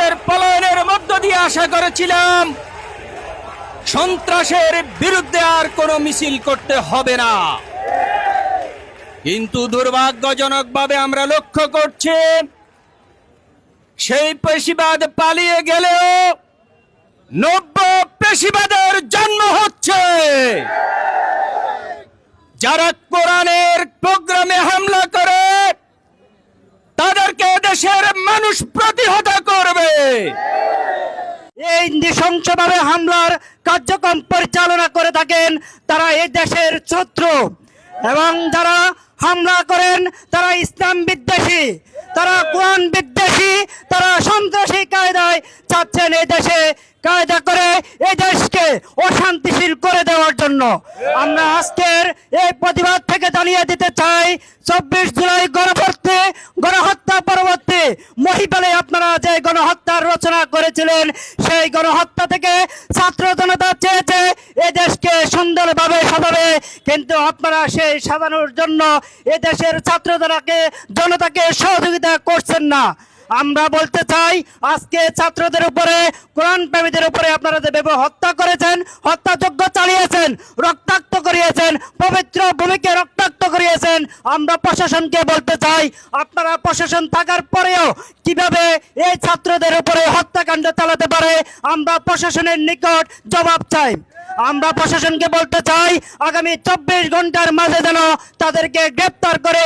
ছাত্রদের পলায়নের মধ্য দিয়ে আশা করেছিলাম সন্ত্রাসের বিরুদ্ধে আর কোনো মিছিল করতে হবে না, কিন্তু দুর্ভাগ্যজনকভাবে আমরা লক্ষ্য করছি সেই পেশিবাদ পালিয়ে গেলেও নব্য পেশিবাদের জন্ম হচ্ছে। যারা কোরআনের প্রোগ্রামে হামলা করে তাদেরকে দেশের মানুষ প্রতিহত করবে। এই নৃশংসভাবে হামলার কার্যক্রম পরিচালনা করে থাকেন তারা এই দেশের শত্রু, এবং যারা হামলা করেন তারা ইসলাম বিদ্বেষী, তারা কোরআন বিদ্বেষী, তারা সন্ত্রাসী কায়দায় চাচ্ছেন এই দেশে কায়দা করে এই দেশকে অশান্তিশীল করে দেওয়ার জন্য। আমরা আজকের এই প্রতিবাদ থেকে জানিয়ে দিতে চাই 24 জুলাই গণহত্যা পরবর্তী মহিপালে আপনারা যে গণহত্যার রচনা করেছিলেন, সেই গণহত্যা থেকে ছাত্র জনতা চেয়েছে এই দেশকে সুন্দরভাবে সাজাবে, কিন্তু আপনারা সেই সাজানোর জন্য এই দেশের ছাত্র জনতাকে সহযোগিতা করছেন না। আমরা বলতে চাই আজকে ছাত্রদের উপরে, কোরআন প্রেমীদের উপরে আপনারা যেভাবে হত্যা করেছেন, হত্যাযজ্ঞ চালিয়েছেন, রক্তাক্ত করিয়েছেন, পবিত্র ভূমিকে রক্তাক্ত করিয়েছেন, আমরা প্রশাসনকে বলতে চাই আপনারা প্রশাসন থাকার পরেও কিভাবে এই ছাত্রদের উপরে হত্যাকাণ্ড চালাতে পারে, আমরা প্রশাসনের নিকট জবাব চাই। আমরা প্রশাসনকে বলতে চাই আগামী 24 ঘন্টার মাঝে যেন তাদেরকে গ্রেপ্তার করে